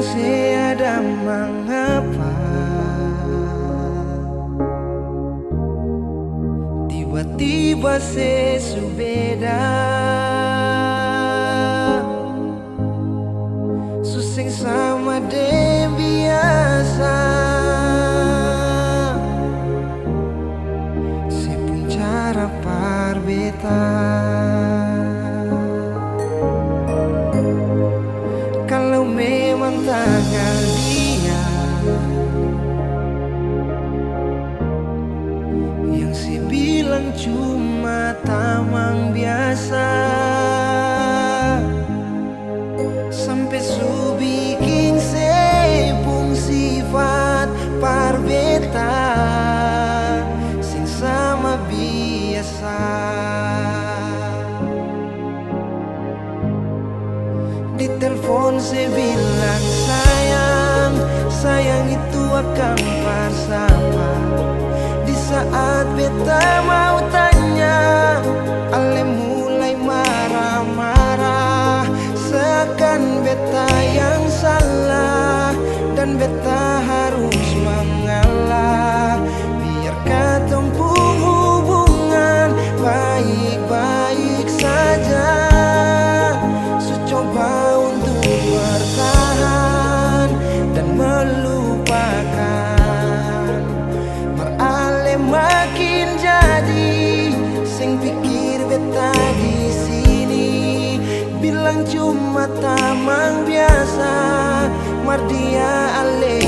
seada mengapa tiba-tiba sesubeda suseng sama de biasa sepun cara parbeta kalau memang tanggal dia yang si bilang cuma tamang biasa sampai su bikin sepung sifat parbeta sing sama biasa. Di telepon saya bilang sayang, sayang itu akan bersama. Di saat beta mau tanya, ale mulai marah-marah, seakan beta yang salah dan beta harus mengalah. Biar ketumpung hubungan baik-baik saja, su coba untuk bertahan dan melupakan. Merale makin jadi sing pikir beta di sini bilang cuma tamang biasa, mar dia ale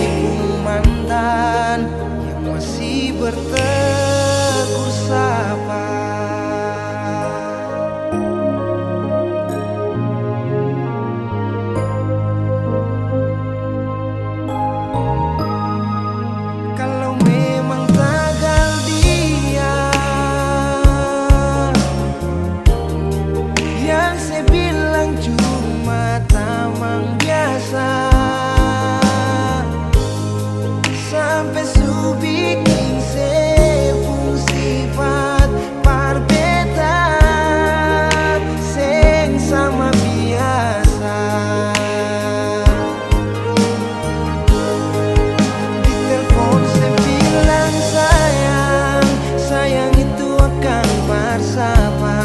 mantan yang masih bertegur sapa. Sampai su bikin sepung sifat parbeta seng sama biasa. Di telepon saya bilang sayang, sayang itu akan bersama.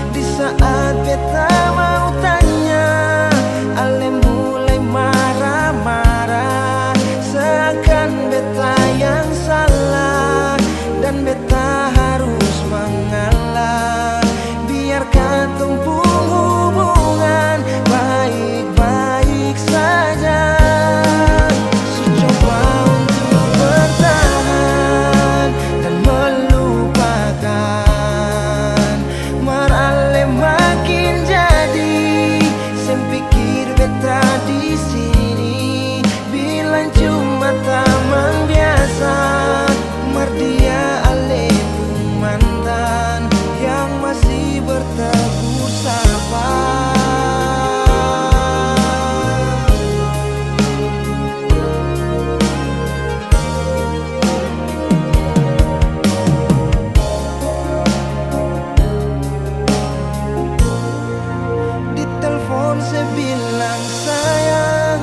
Di saat beta mau tanya, ale mulai marah-marah, seakan beta yang salah dan beta harus mengalah. Biar ketumpung hubungan baik-baik saja, su coba untuk bertahan dan melupakan. Merale makin jadi sem pikir beta di sini bilang cuma tamang biasa, mar dia ale mantan yang masih bertegur sapa. Di telepon saya bilang sayang,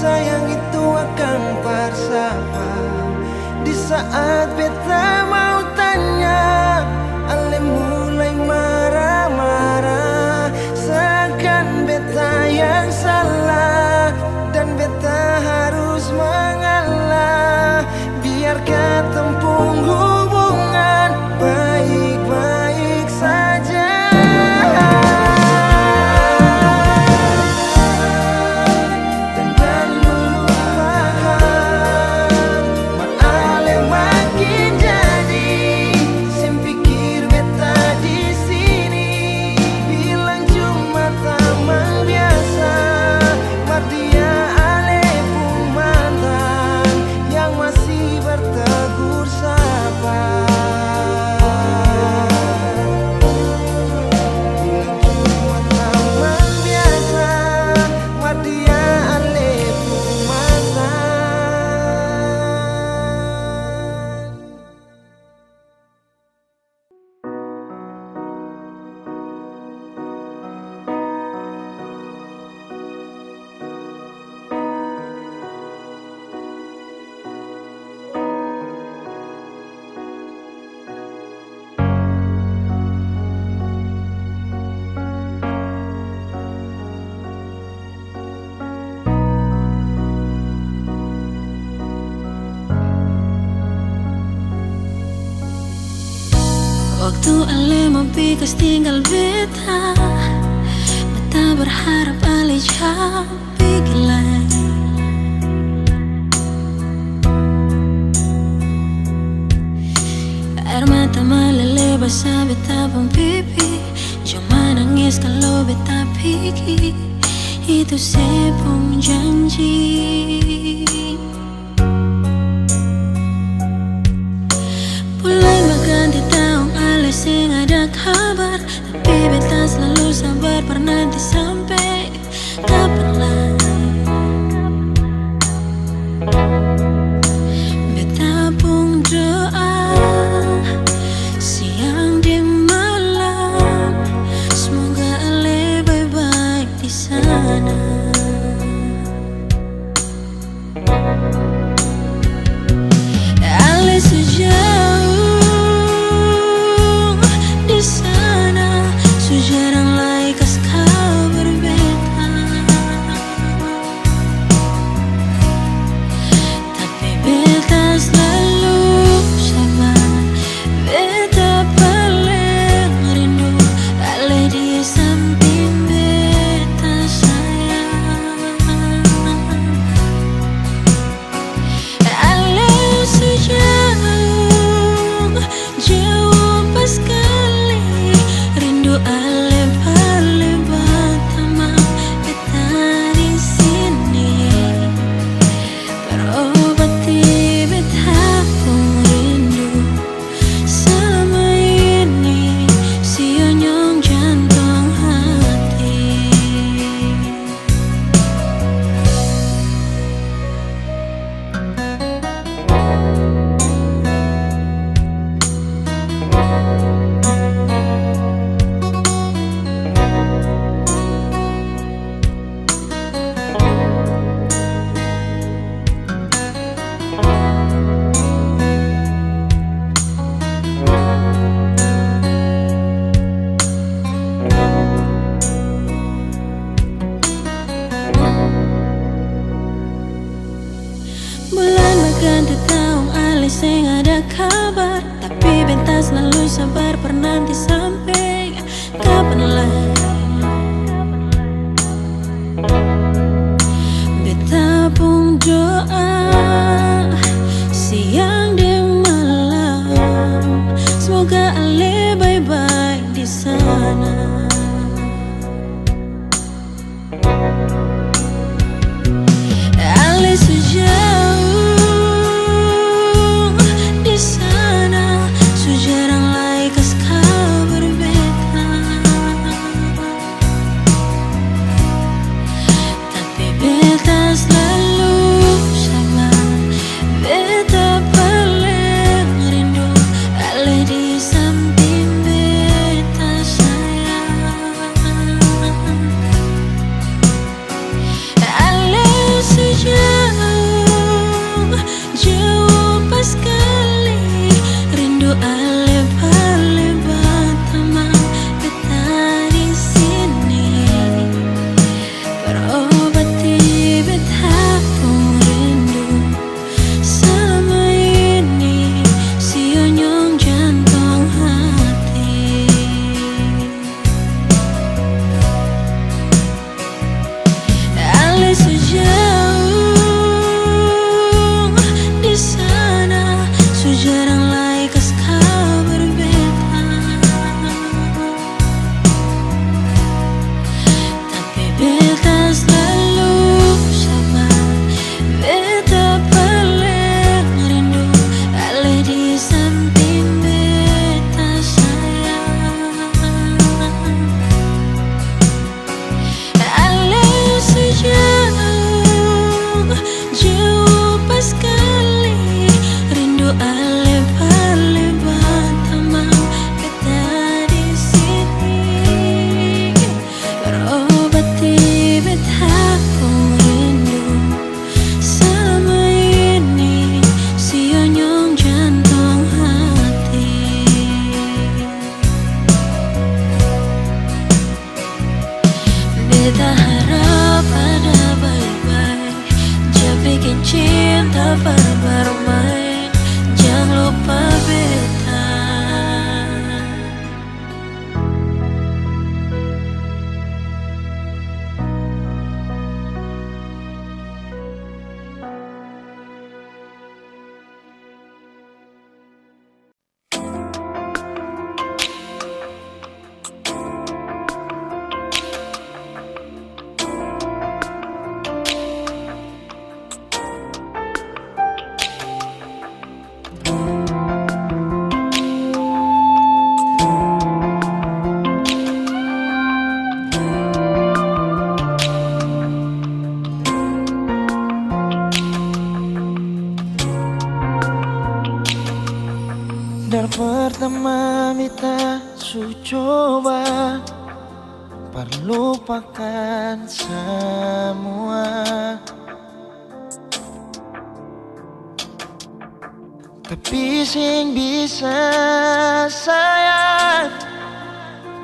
sayang itu akan bersama. Di saat beta mau tanya, ale mulai marah-marah, seakan beta yang salah dan beta harus mengalah. Biar ketumpung hubungan baik-baik saja dan melupakan. Merale makin jadi Waktu ale mau pikas tinggal beta, beta berharap ale jauh pikiran. Air mata meleleh basah beta pun pipi, cuma nangis kalau beta pikir itu sepung janji. Mulai berganti tahun ale sing ada kabar, tapi beta selalu sabar bernanti sampai kapan lagi. Beta pun doa siang di malam, semoga ale baik-baik di sana. Ale sejauh di sana, sejarang lai kas kabar beta, tapi beta selalu sabar. Beta paling rindu ale di samping beta sayang. Ale sejauh jauh pas kali, rindu ale paling pertama beta di sini, berobati beta pun rindu selama ini, sionyong jantung hati. Bulan berganti tahun ale sing ada kabar, tapi beta selalu sabar bernanti sampai kapan lagi. Beta pun doa siang dan malam, semoga ale baik-baik di sana. Ale sejauh di sana, sejarang lai kas kabar beta, tapi beta selalu sabar. Beta paling rindu ale di samping beta sayang. Ale sejauh jauh pas kali, rindu ale paling pertama beta di sini, berobati beta pun rindu selama ini, sionyong jantung hati. Ale sejauh di sana, sejarang lai kas kabar beta, tapi beta selalu sabar. Beta paling rindu ale di samping beta sayang. Ale sejauh jauh pas kali, rindu ale paling pertama beta di sini, berobati beta pun rindu selama ini, sionyong jantung hati. Beta harap ada baik-baik, jangan bikin cinta bermain, jangan lupa beta. pertama beta su coba perlupakan semua, tapi sing bisa sayang,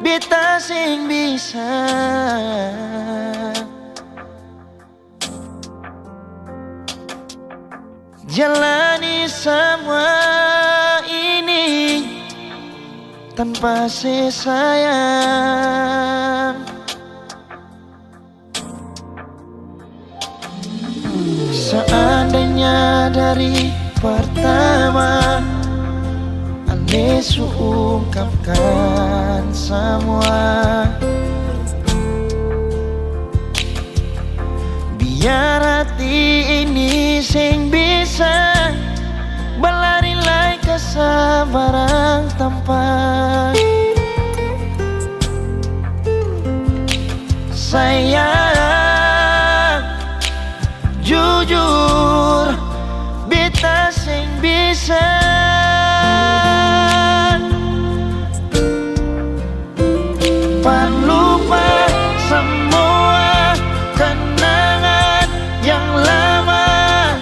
beta sing bisa jalani semua ini tanpa sayang. Seandainya dari pertama Ale su ungkapkan semua, biar hati ini sing bisa berlari lai kesabaran tanpa sayang. Jujur beta sing bisa lupa semua kenangan yang lama.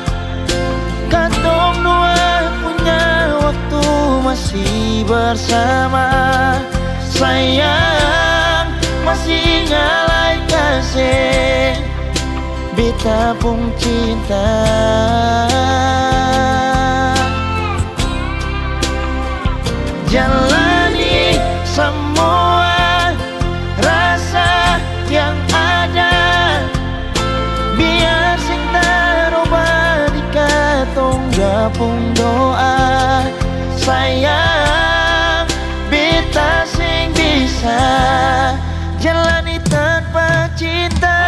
Katong dua punya waktu masih bersama. Sayang masih ngalai kasih beta pun cinta. Jalani semua rasa yang ada, biar sing terubah di katong gabung doa. Sayang beta sing bisa jalani tanpa cinta.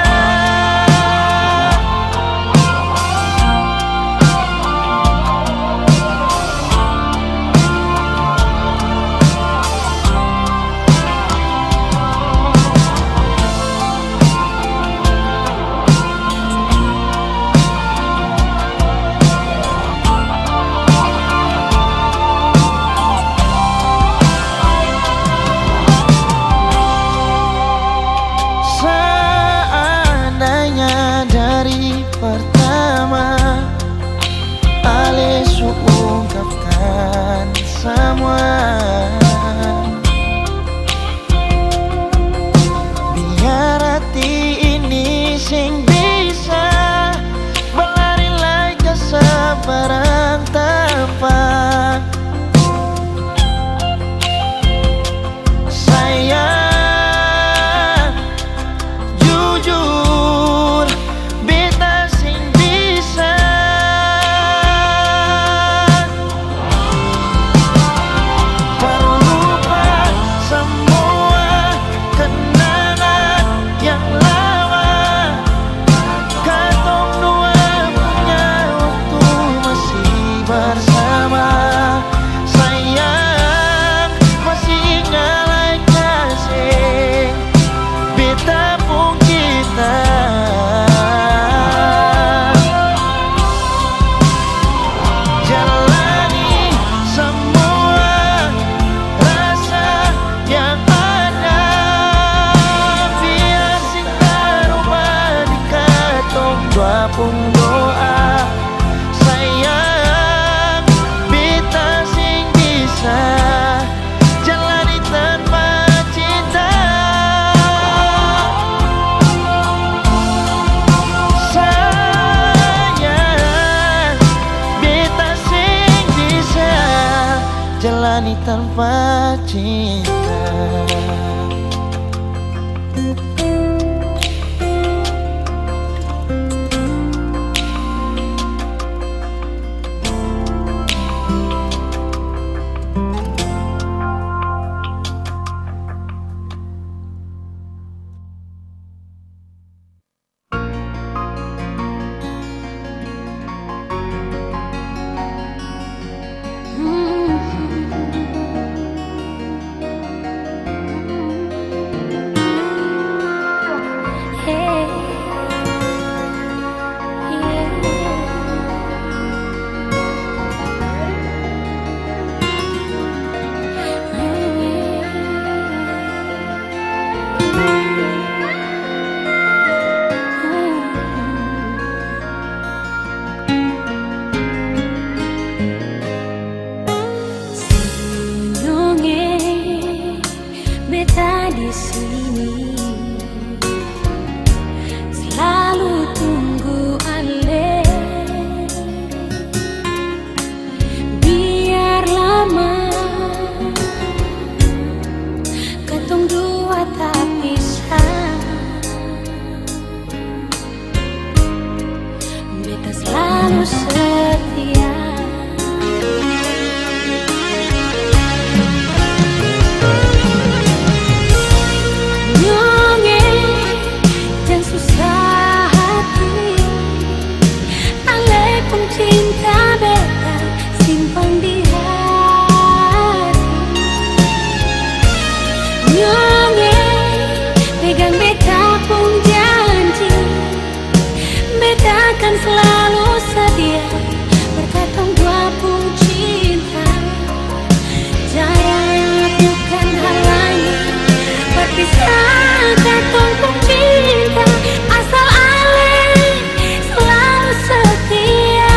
Pertama Ale su ungkapkan semua, biar hati ini sing bisa berlari lai kesabaran tanpa sayang. Jujur beta sing bisa perlupa semua kenangan yang lama. Katong dua punya waktu masih bersama. Sayang masih ngalai kasih beta pun kita. Jalani semua rasa yang ada, biar sing terubah di katong dua pun doa. Sayang beta sing bisa jalani tanpa cinta. Sayang beta sing bisa jalani tanpa cinta. selalu setia berkatong dua pun cinta. Jarak bukan halangan berpisah katong pun cinta. Asal ale selalu setia.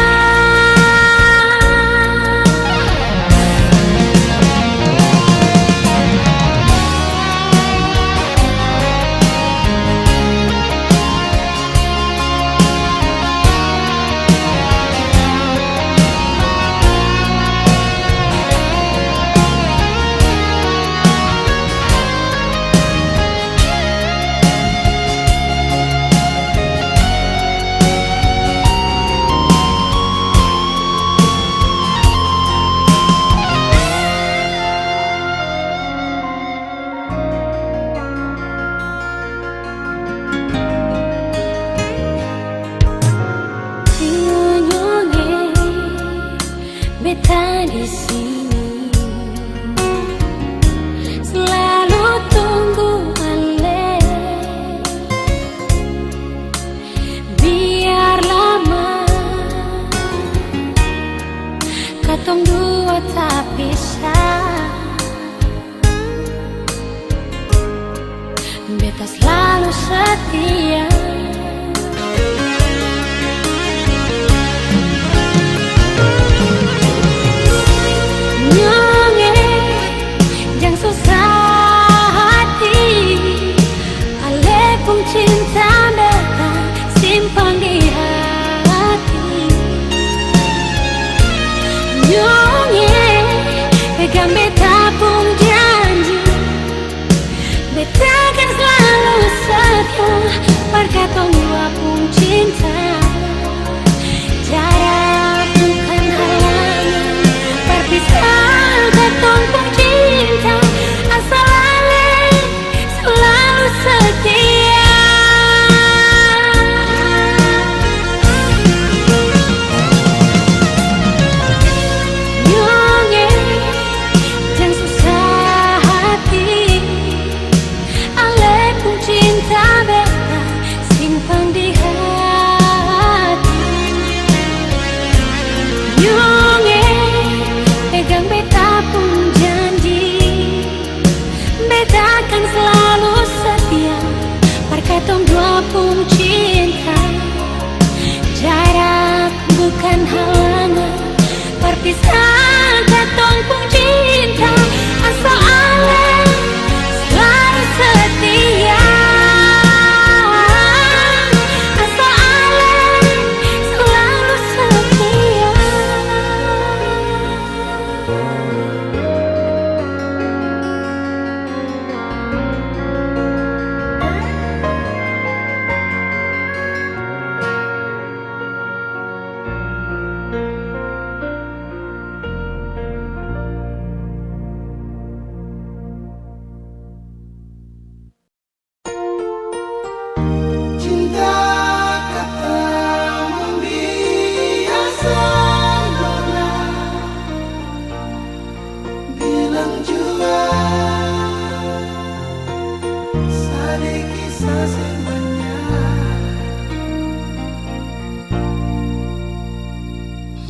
Beta di sini selalu tunggu ale, biar lama katong dua tak pisah. Beta selalu setia. Cinta beta simpan di hati. Nyonge pegang beta pun janji, beta kan selalu setia berkatong dua pun cinta. Jarak bukan halangan berpisah katong pun cinta. Asal ale selalu setia. Katong dua pun cinta. Jarak bukan halangan berpisah katong pun cinta. Asal ale selalu setia. Asal ale selalu setia.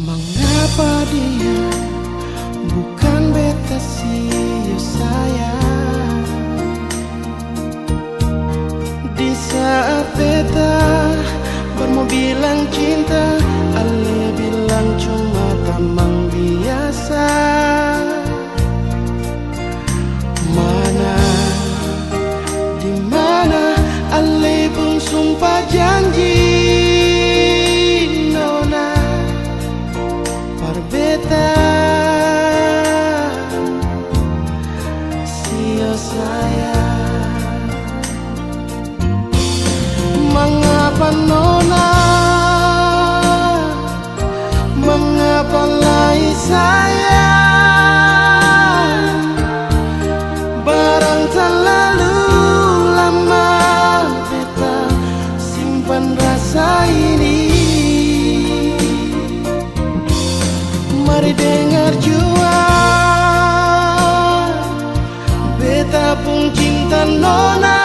Mengapa dia bukan beta sih sayang? Di saat beta baru mau bilang cinta, ale bilang cuma tamang biasa. Mana, di mana ale pun sumpah janji. Beta sio sayang. Mengapa nona, mengapa lagi sayang? Barang terlalu lama beta simpan rasa ini. Mari dengar jua, beta pun cinta nona.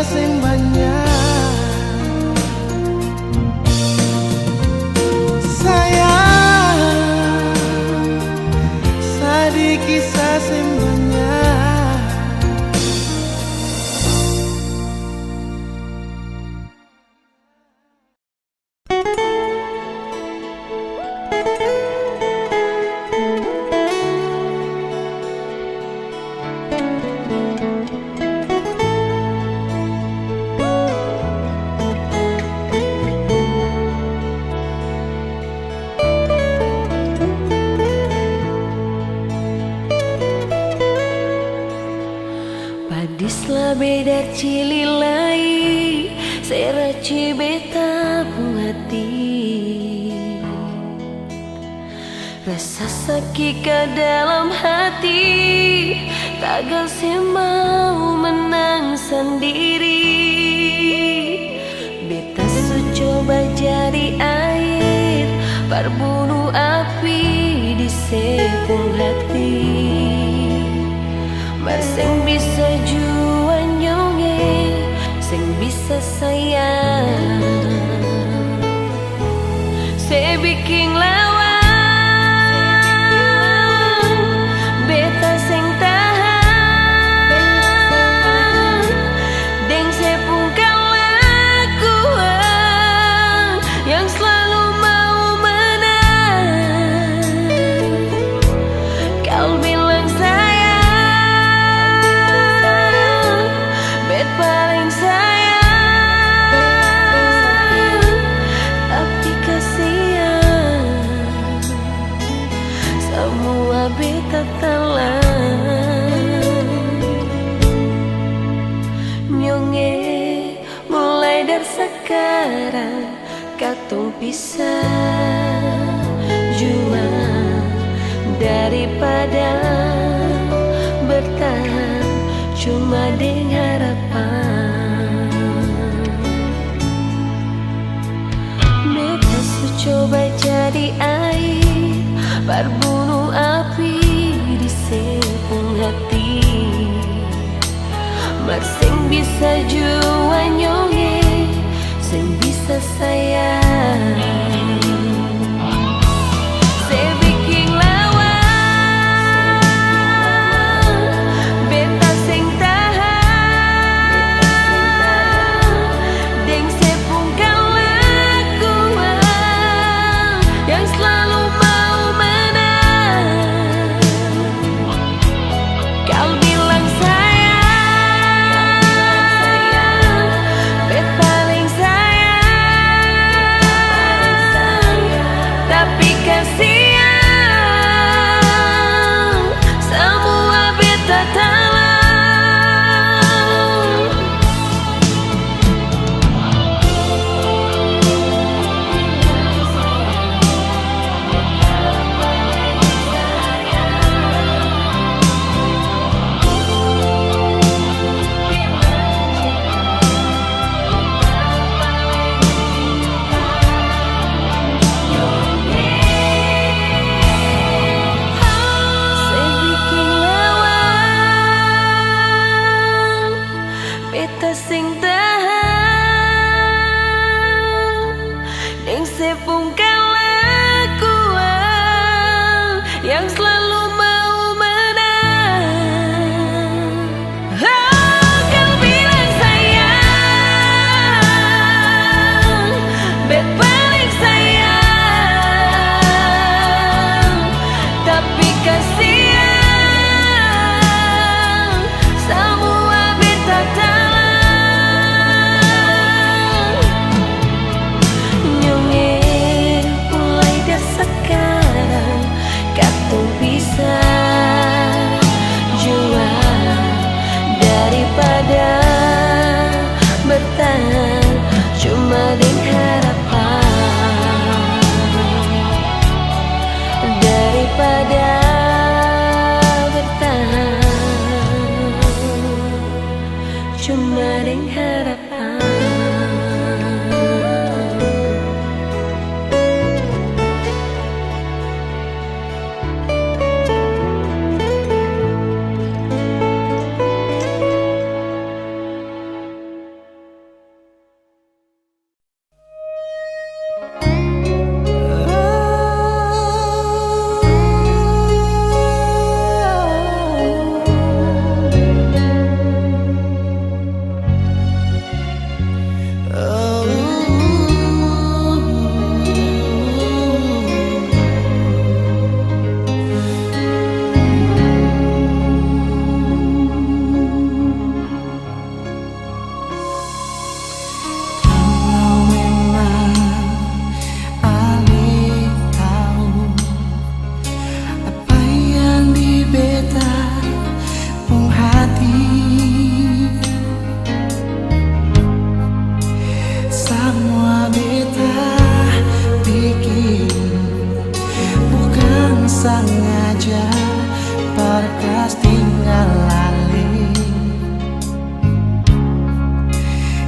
sing banyak. Sayang, sadi kisah sing banyak. Padislah beda cililai seraci beta pun hati. Rasa sakit ke dalam hati, tagal saya mau menang sendiri. Beta coba jadi air, berbunuh api di sepung hati. Sing bisa juan nyonge, sing bisa sayang, saya bikin lawan, beta sing tahan, deng sepungkan lakuan yang selalu mau menang. Kau bilang paling sayang, tapi kasihan semua beta telan. Nyonge mulai dari sekarang katong pisah jua, daripada bertahan cuma dengan harapan. Beta coba jadi air, berbunuh api di sepung hati. Sing bisa jua nyonge, sing bisa sayang. Sing tahan, yang sepungkan lakuan yang selalu mau menang. Oh, kau bilang sayang, bet paling sayang, tapi kasihan semua beta tahan. Bertahan cuma dengan harapan, daripada bertahan cuma dengan harapan.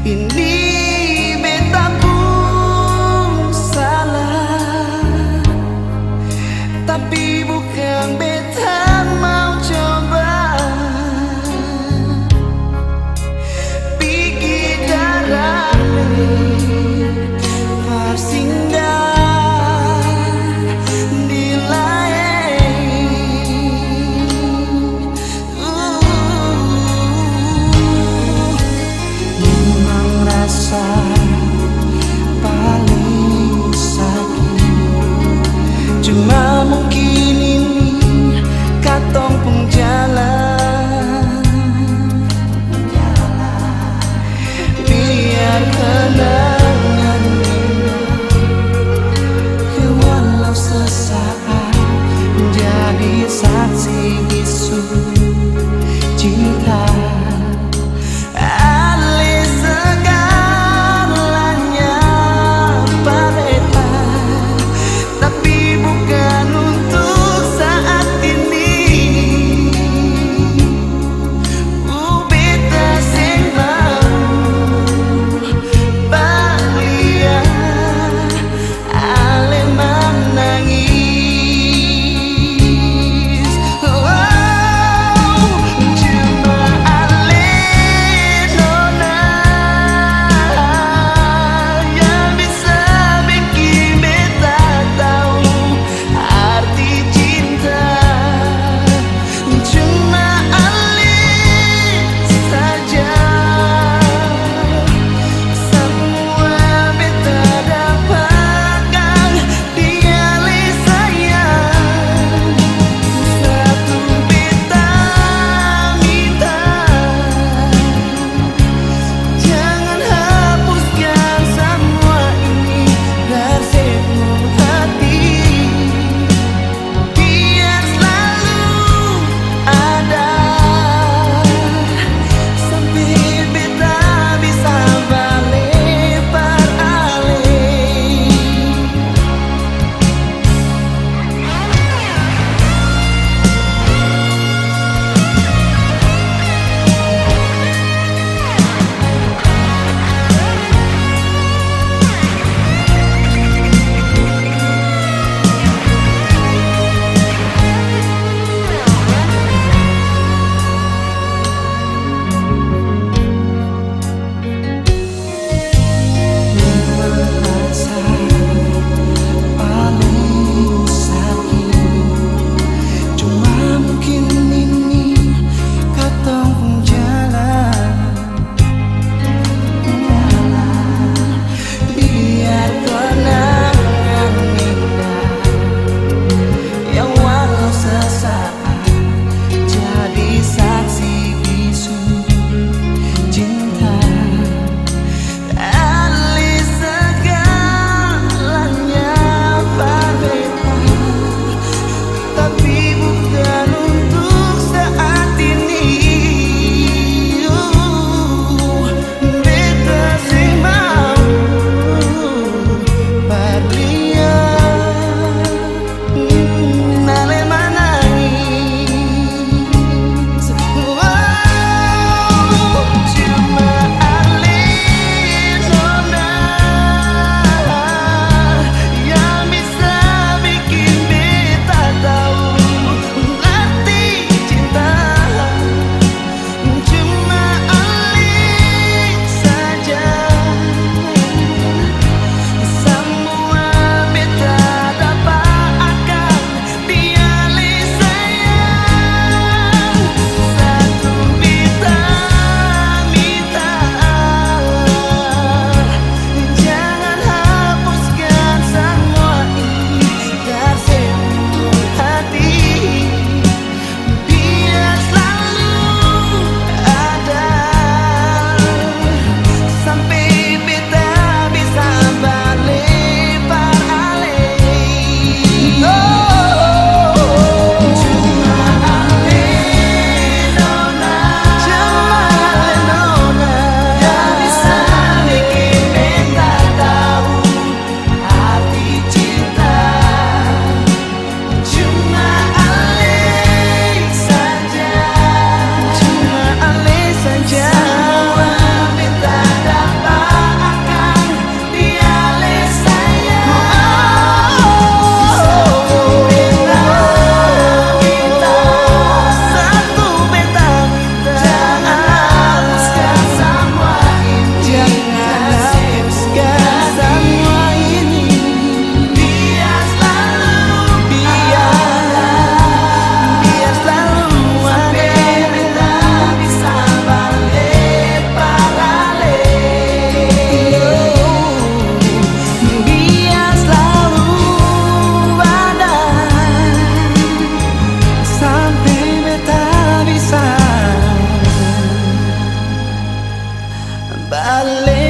Ini beta pun salah, tapi bukan beta mau coba pergi darahnya singgah di lain. Memang balik